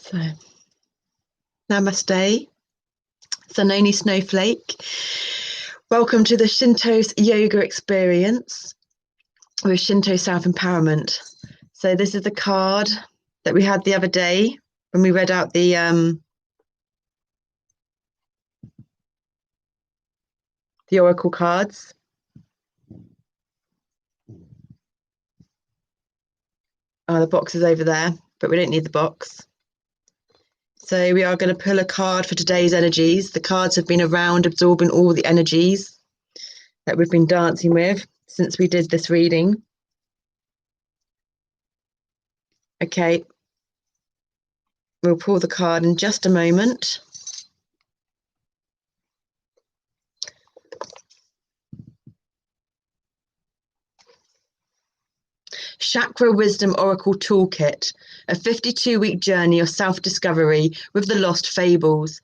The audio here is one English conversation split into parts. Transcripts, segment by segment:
So, namaste, Sanoni Snowflake. Welcome to the Shinto's yoga experience with Shinto self-empowerment. So this is the card that we had the other day when we read out the oracle cards. The box is over there, but we don't need the box. So we are going to pull a card for today's energies. The cards have been around absorbing all the energies that we've been dancing with since we did this reading. Okay, we'll pull the card in just a moment. Chakra Wisdom Oracle Toolkit, a 52-week journey of self-discovery with the lost Fables,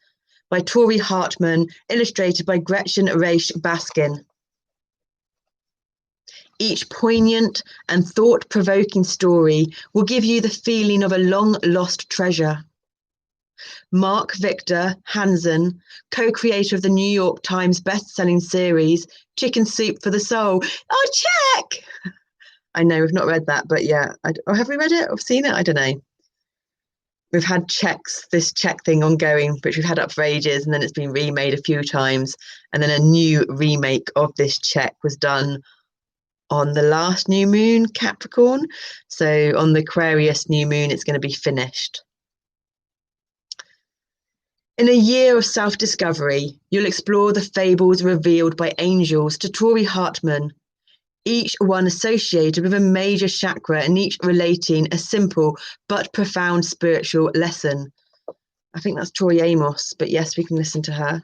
by Tori Hartman, illustrated by Gretchen Raisch-Baskin. Each poignant and thought-provoking story will give you the feeling of a long-lost treasure. Mark Victor Hansen, co-creator of the New York Times best-selling series, Chicken Soup for the Soul. Oh, check! I know we've not read that, but yeah. Have we read it or seen it? I don't know. We've had this check thing ongoing, which we've had up for ages, and then it's been remade a few times. And then a new remake of this check was done on the last new moon, Capricorn. So on the Aquarius new moon, it's going to be finished. In a year of self-discovery, you'll explore the fables revealed by angels to Tori Hartman, each one associated with a major chakra and each relating a simple but profound spiritual lesson. I think that's Tori Amos, but yes, we can listen to her.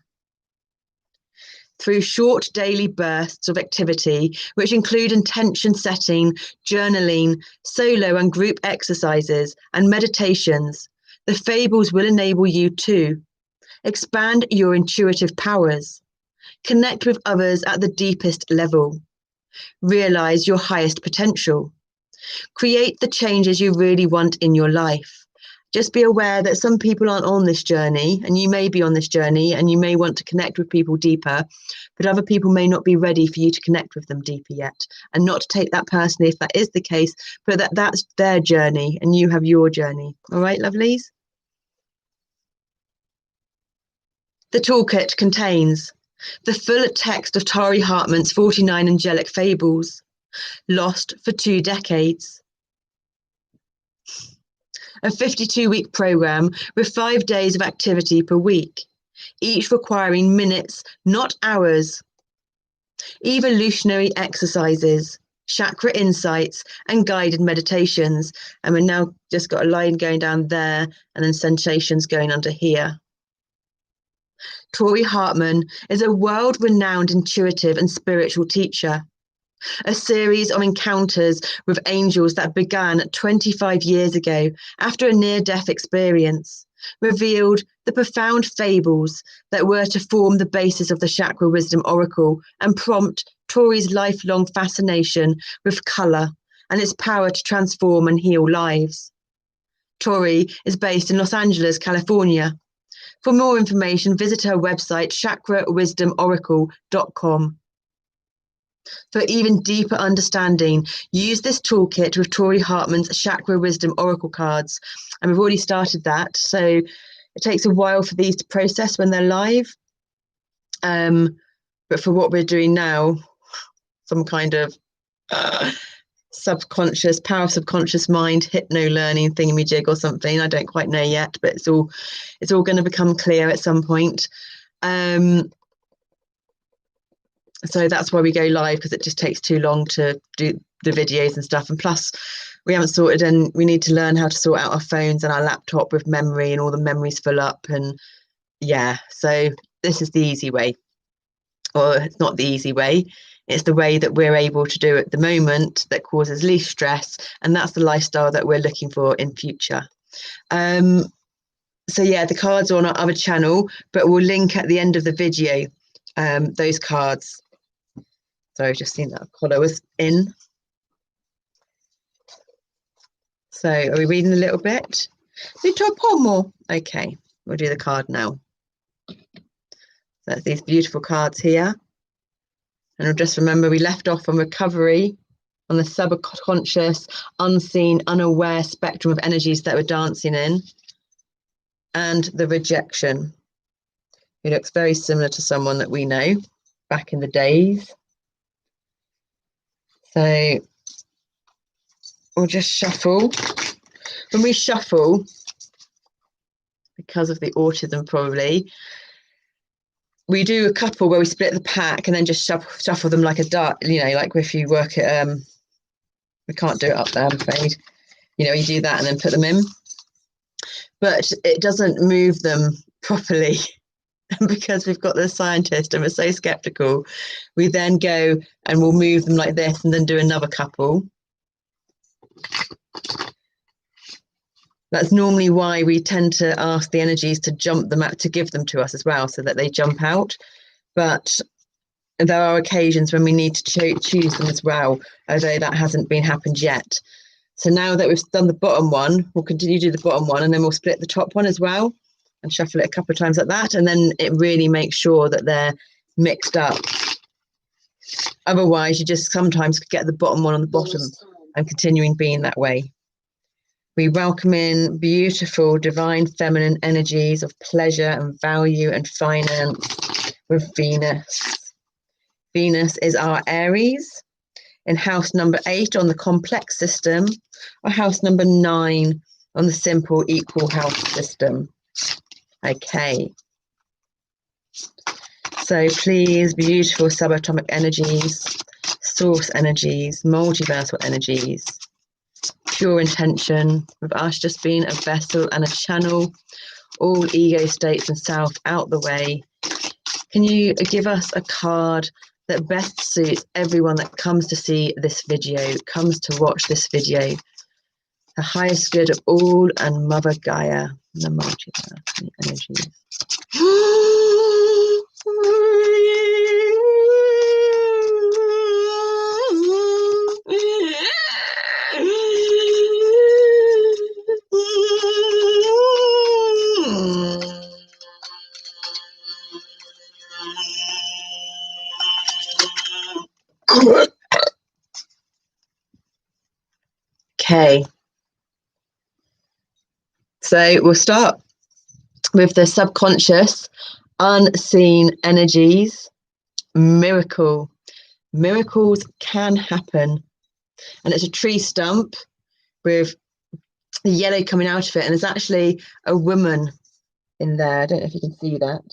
Through short daily bursts of activity, which include intention setting, journaling, solo and group exercises, and meditations, the fables will enable you to expand your intuitive powers, connect with others at the deepest level, realize your highest potential, create the changes you really want in your life. Just be aware that some people aren't on this journey, and you may be on this journey and you may want to connect with people deeper, but other people may not be ready for you to connect with them deeper yet. And not to take that personally if that is the case, but that's their journey and you have your journey. All right, lovelies? The toolkit contains the full text of Tori Hartman's 49 angelic fables, lost for 2 decades. A 52-week program with 5 days of activity per week, each requiring minutes, not hours. Evolutionary exercises, chakra insights, and guided meditations. And we've now just got a line going down there and then sensations going under here. Tori Hartman is a world-renowned intuitive and spiritual teacher. A series of encounters with angels that began 25 years ago after a near-death experience revealed the profound fables that were to form the basis of the Chakra Wisdom Oracle and prompt Tori's lifelong fascination with colour and its power to transform and heal lives. Tori is based in Los Angeles, California. For more information, visit her website, chakrawisdomoracle.com. For even deeper understanding, use this toolkit with Tori Hartman's Chakra Wisdom Oracle cards. And we've already started that, so it takes a while for these to process when they're live. But for what we're doing now, some kind of subconscious, power of subconscious mind, hypno-learning thingamajig or something. I don't quite know yet, but it's all going to become clear at some point. So that's why we go live, because it just takes too long to do the videos and stuff. And plus, we haven't sorted, and we need to learn how to sort out our phones and our laptop with memory, and all the memories fill up. And yeah, so this is the easy way. Or it's not the easy way. It's the way that we're able to do at the moment that causes least stress. And that's the lifestyle that we're looking for in future. So yeah, the cards are on our other channel, but we'll link at the end of the video those cards. Sorry, just seen that collar was in. So are we reading a little bit? Do top or more? Okay, we'll do the card now. So that's these beautiful cards here. And we'll just remember we left off on recovery, on the subconscious, unseen, unaware spectrum of energies that we're dancing in, and the rejection. He looks very similar to someone that we know back in the days. So we'll just shuffle. When we shuffle, because of the autism probably, we do a couple where we split the pack and then just shuffle them like a dart, you know, like if you work at, we can't do it up there, I'm afraid. You know, you do that and then put them in. But it doesn't move them properly. Because we've got the scientist and we're so skeptical, we then go and we'll move them like this and then do another couple. That's normally why we tend to ask the energies to jump them out, to give them to us as well, so that they jump out. But there are occasions when we need to choose them as well, although that hasn't been happened yet. So now that we've done the bottom one, we'll continue to do the bottom one and then we'll split the top one as well and shuffle it a couple of times like that. And then it really makes sure that they're mixed up. Otherwise, you just sometimes get the bottom one on the bottom and continuing being that way. We welcome in beautiful, divine feminine energies of pleasure and value and finance with Venus. Venus is our Aries in house number 8 on the complex system, or house number 9 on the simple equal house system. Okay. So please, beautiful subatomic energies, source energies, multiversal energies, pure intention, with us just being a vessel and a channel, all ego states and self out the way. Can you give us a card that best suits everyone that comes to see this video, comes to watch this video? The highest good of all and Mother Gaia, the multiverse energies. Okay. So we'll start with the subconscious, unseen energies. Miracle. Miracles can happen. And it's a tree stump with the yellow coming out of it. And there's actually a woman in there. I don't know if you can see that.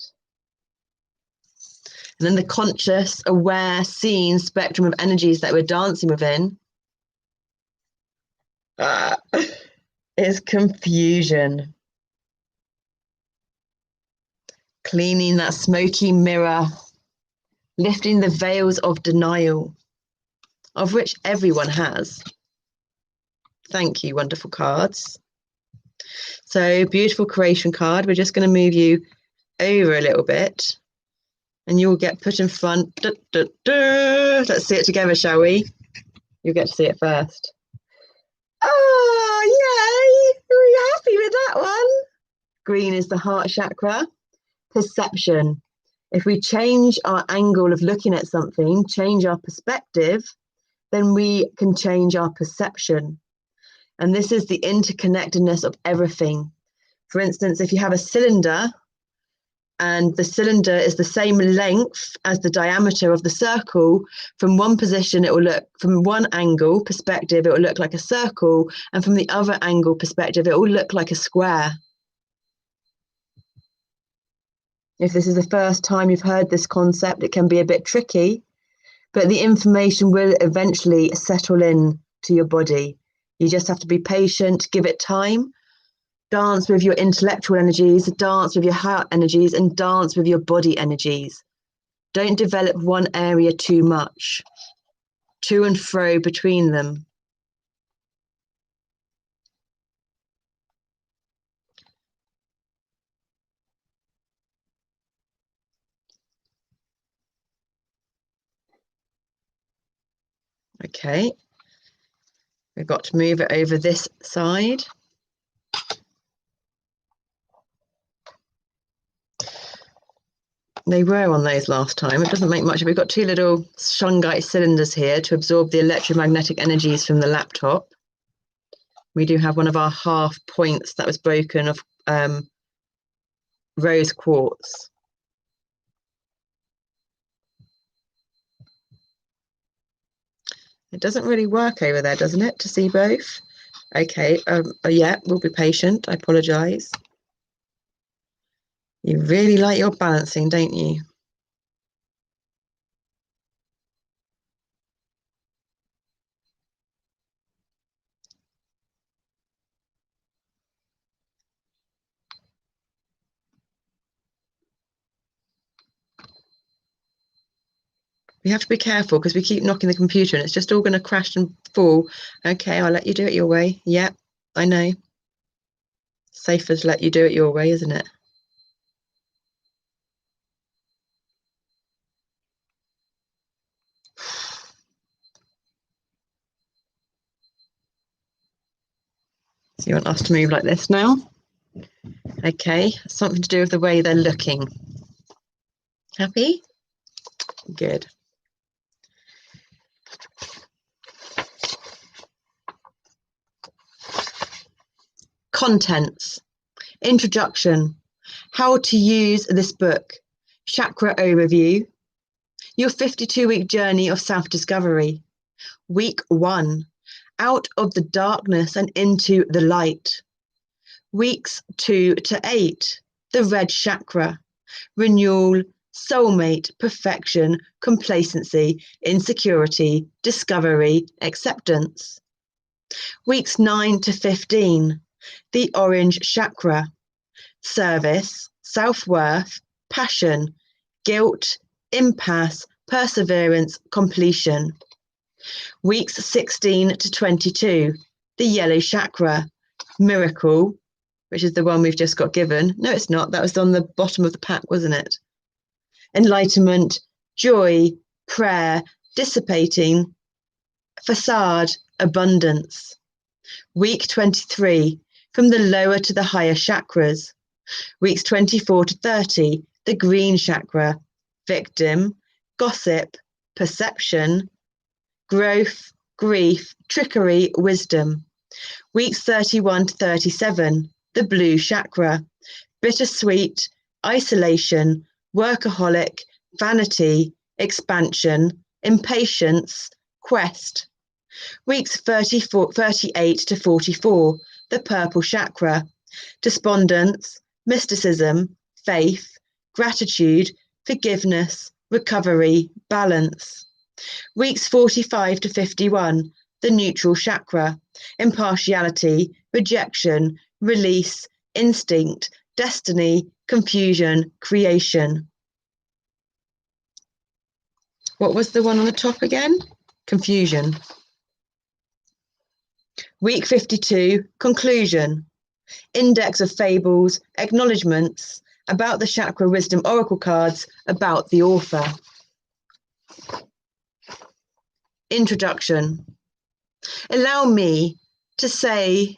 And then the conscious, aware, seen spectrum of energies that we're dancing within is confusion. Cleaning that smoky mirror, lifting the veils of denial, of which everyone has. Thank you, wonderful cards. So, beautiful creation card. We're just going to move you over a little bit and you'll get put in front. Da, da, da. Let's see it together, shall we? You'll get to see it first. Oh, yay! Are you happy with that one? Green is the heart chakra. Perception. If we change our angle of looking at something, change our perspective, then we can change our perception. And this is the interconnectedness of everything. For instance, if you have a cylinder and the cylinder is the same length as the diameter of the circle, from one position, it will look, from one angle perspective, it will look like a circle. And from the other angle perspective, it will look like a square. If this is the first time you've heard this concept, it can be a bit tricky, but the information will eventually settle in to your body. You just have to be patient, give it time. Dance with your intellectual energies, dance with your heart energies, and dance with your body energies. Don't develop one area too much. To and fro between them. Okay. We've got to move it over this side. They were on those last time. It doesn't make much. We've got two little shungite cylinders here to absorb the electromagnetic energies from the laptop. We do have one of our half points that was broken of rose quartz. It doesn't really work over there, doesn't it, to see both? Okay, yeah, we'll be patient. I apologise. You really like your balancing, don't you? We have to be careful because we keep knocking the computer and it's just all going to crash and fall. Okay, I'll let you do it your way. Yeah, I know. Safer to let you do it your way, isn't it? So you want us to move like this now? Okay, something to do with the way they're looking. Happy? Good. Contents. Introduction. How to use this book. Chakra Overview. Your 52-week journey of self-discovery. Week 1. Out of the darkness and into the light. Weeks 2 to 8. The red chakra. Renewal, soulmate, perfection, complacency, insecurity, discovery, acceptance. Weeks 9 to 15. The orange chakra. Service, self-worth, passion, guilt, impasse, perseverance, completion. Weeks 16 to 22. The yellow chakra. Miracle, which is the one we've just got given. No, it's not. That was on the bottom of the pack, wasn't it? Enlightenment, joy, prayer, dissipating, facade, abundance. Week 23, from the lower to the higher chakras. Weeks 24 to 30, the green chakra, victim, gossip, perception, growth, grief, trickery, wisdom. Weeks 31 to 37, the blue chakra, bittersweet, isolation, workaholic, vanity, expansion, impatience, quest. Weeks 38 to 44, the purple chakra, despondence, mysticism, faith, gratitude, forgiveness, recovery, balance. Weeks 45 to 51, the neutral chakra, impartiality, rejection, release, instinct, destiny, confusion, creation. What was the one on the top again? Confusion. Week 52, conclusion. Index of fables, acknowledgements, about the chakra wisdom oracle cards, about the author. Introduction. Allow me to say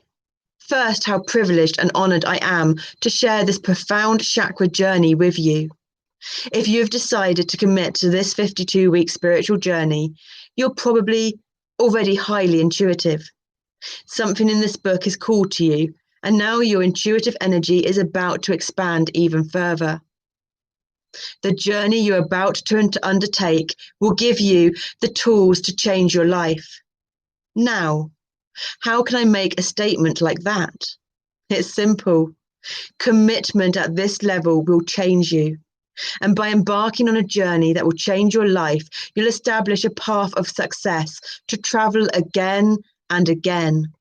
first how privileged and honoured I am to share this profound chakra journey with you. If you have decided to commit to this 52-week spiritual journey, you're probably already highly intuitive. Something in this book is called to you, and now your intuitive energy is about to expand even further. The journey you're about to undertake will give you the tools to change your life. Now, how can I make a statement like that? It's simple. Commitment at this level will change you. And by embarking on a journey that will change your life, you'll establish a path of success to travel again and again.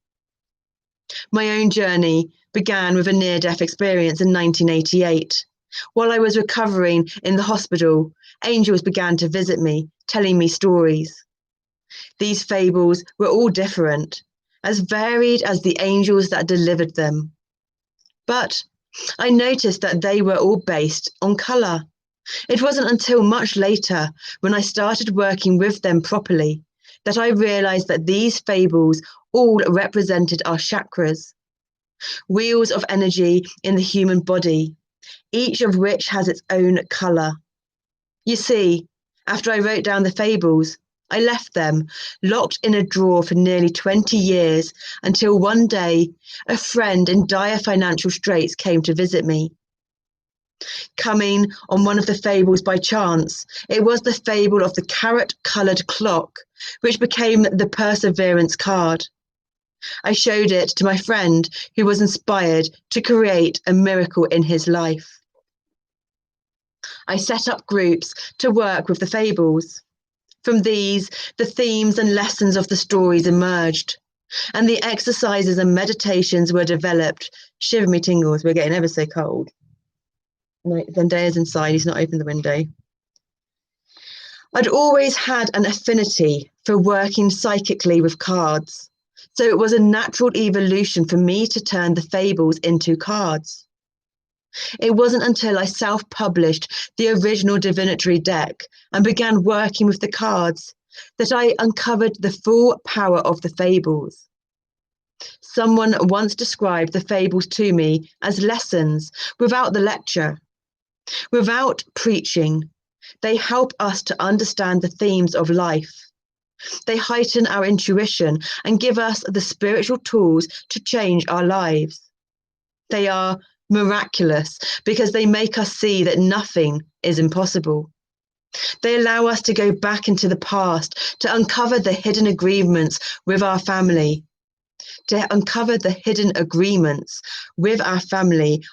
My own journey began with a near-death experience in 1988. While I was recovering in the hospital, angels began to visit me, telling me stories. These fables were all different, as varied as the angels that delivered them. But I noticed that they were all based on colour. It wasn't until much later, when I started working with them properly, that I realised that these fables all represented our chakras, wheels of energy in the human body, each of which has its own colour. You see, after I wrote down the fables, I left them locked in a drawer for nearly 20 years until one day a friend in dire financial straits came to visit me. Coming on one of the fables by chance, it was the fable of the carrot-coloured clock, which became the Perseverance card. I showed it to my friend, who was inspired to create a miracle in his life. I set up groups to work with the fables. From these, the themes and lessons of the stories emerged, and the exercises and meditations were developed. Shiver me tingles, we're getting ever so cold. No, Zendaya's inside, he's not opened the window. I'd always had an affinity for working psychically with cards, so it was a natural evolution for me to turn the fables into cards. It wasn't until I self-published the original divinatory deck and began working with the cards that I uncovered the full power of the fables. Someone once described the fables to me as lessons without the lecture. Without preaching, they help us to understand the themes of life. They heighten our intuition and give us the spiritual tools to change our lives. They are miraculous because they make us see that nothing is impossible. They allow us to go back into the past to uncover the hidden agreements with our family,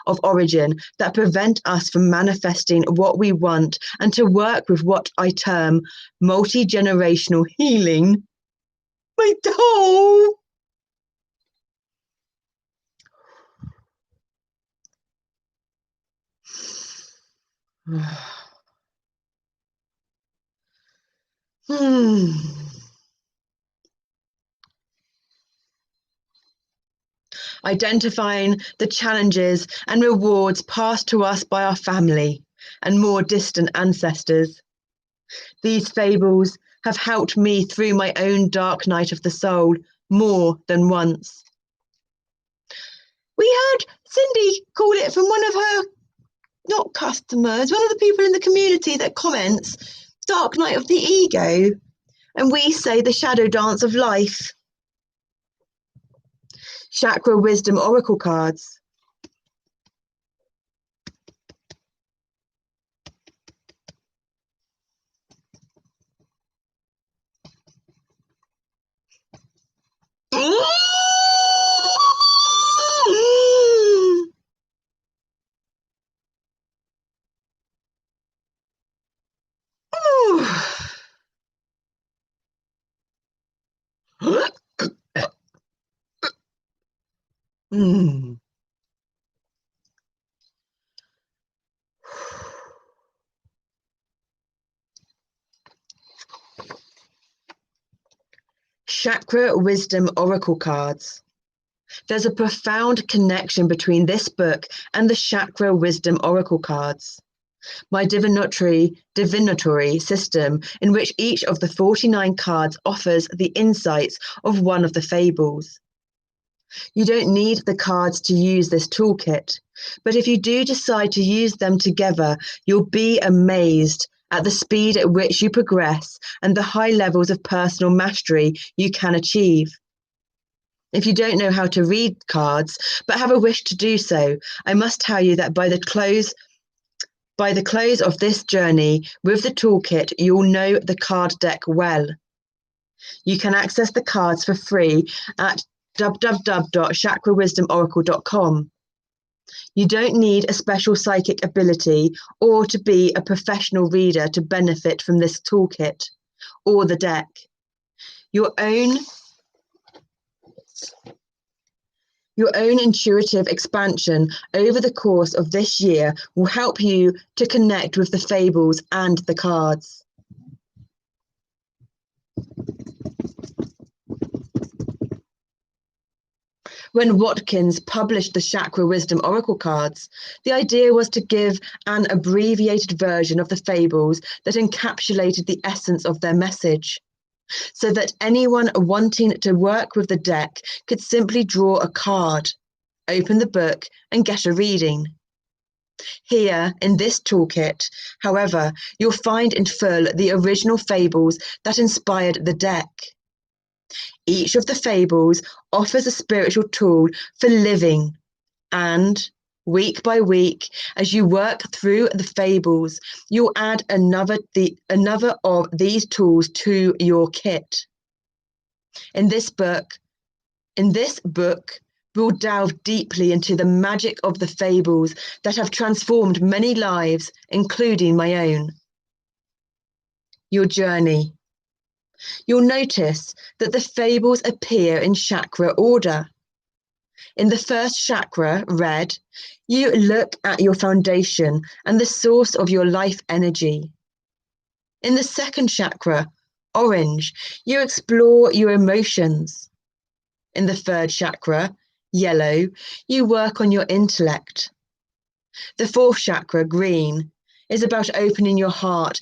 of origin that prevent us from manifesting what we want, and to work with what I term multi-generational healing. My doll! Identifying the challenges and rewards passed to us by our family and more distant ancestors. These fables have helped me through my own dark night of the soul more than once. We heard Cindy call it from one of her, not customers, one of the people in the community that comments, Dark Night of the Ego, and we say the shadow dance of life. Chakra Wisdom Oracle cards. Chakra Wisdom Oracle cards. There's a profound connection between this book and the Chakra Wisdom Oracle cards, my divinatory system in which each of the 49 cards offers the insights of one of the fables. You don't need the cards to use this toolkit, but if you do decide to use them together, you'll be amazed at the speed at which you progress and the high levels of personal mastery you can achieve. If you don't know how to read cards, but have a wish to do so, I must tell you that by the close of this journey with the toolkit, you'll know the card deck well. You can access the cards for free at www.chakrawisdomoracle.com. You don't need a special psychic ability or to be a professional reader to benefit from this toolkit or the deck. Your own intuitive expansion over the course of this year will help you to connect with the fables and the cards. When Watkins published the Chakra Wisdom Oracle cards, the idea was to give an abbreviated version of the fables that encapsulated the essence of their message, so that anyone wanting to work with the deck could simply draw a card, open the book, and get a reading. Here, in this toolkit, however, you'll find in full the original fables that inspired the deck. Each of the fables offers a spiritual tool for living, and week by week, as you work through the fables, you'll add another of these tools to your kit. In this book, we'll delve deeply into the magic of the fables that have transformed many lives, including my own. Your journey. You'll notice that the fables appear in chakra order. In the first chakra, red, you look at your foundation and the source of your life energy. In the second chakra, orange, you explore your emotions. In the third chakra, yellow, you work on your intellect. The fourth chakra, green, is about opening your heart.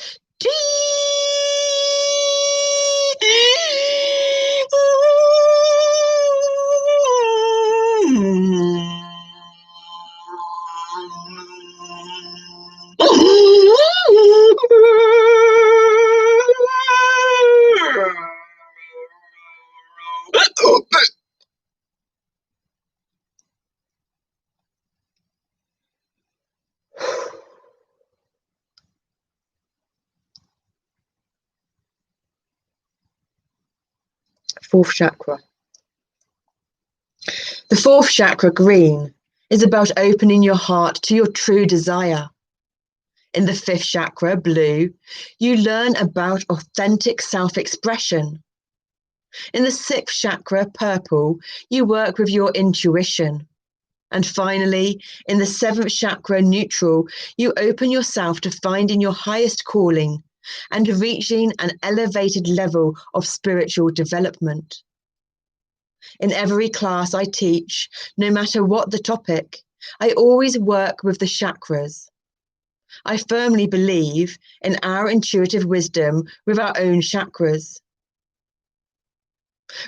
Fourth chakra. The fourth chakra, green, is about opening your heart to your true desire. In the fifth chakra, blue, you learn about authentic self-expression. In the sixth chakra, purple, you work with your intuition. And finally, in the seventh chakra, neutral, you open yourself to finding your highest calling and reaching an elevated level of spiritual development. In every class I teach, no matter what the topic, I always work with the chakras. I firmly believe in our intuitive wisdom with our own chakras.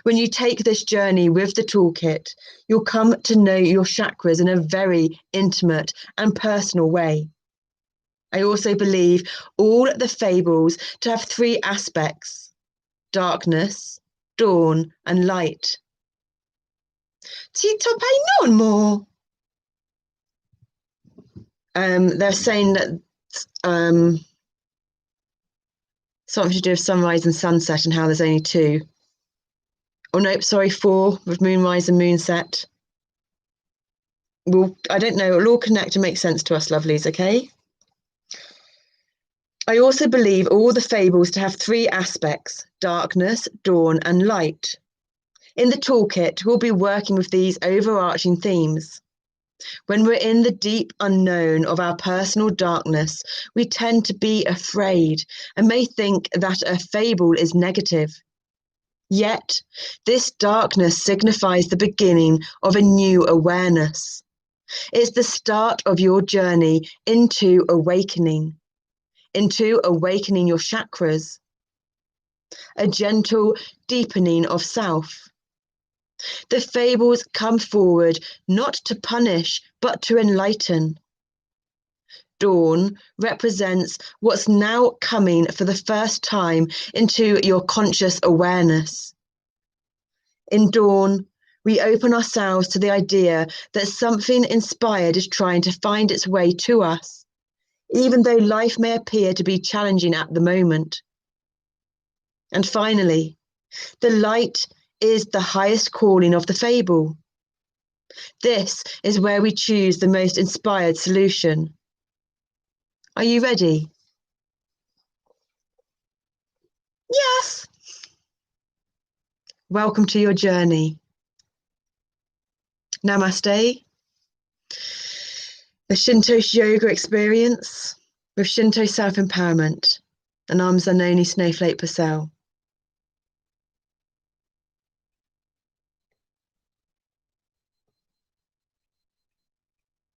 When you take this journey with the toolkit, you'll come to know your chakras in a very intimate and personal way. I also believe all the fables to have three aspects: darkness, dawn, and light. Tito pai non mo. They're saying that something to do with sunrise and sunset and how there's only two. Oh no, sorry, 4 with moonrise and moonset. Well, I don't know, it'll all connect and make sense to us, lovelies, okay? I also believe all the fables to have three aspects: darkness, dawn, and light. In the toolkit, we'll be working with these overarching themes. When we're in the deep unknown of our personal darkness, we tend to be afraid and may think that a fable is negative. Yet, this darkness signifies the beginning of a new awareness. It's the start of your journey into awakening your chakras, a gentle deepening of self. The fables come forward not to punish, but to enlighten. Dawn represents what's now coming for the first time into your conscious awareness. In dawn, we open ourselves to the idea that something inspired is trying to find its way to us, even though life may appear to be challenging at the moment. And finally, the light is the highest calling of the fable. This is where we choose the most inspired solution. Are you ready? Yes. Welcome to your journey. Namaste. The Shinto yoga experience with Shinto self-empowerment. And I'm Zanoni Snowflake Purcell.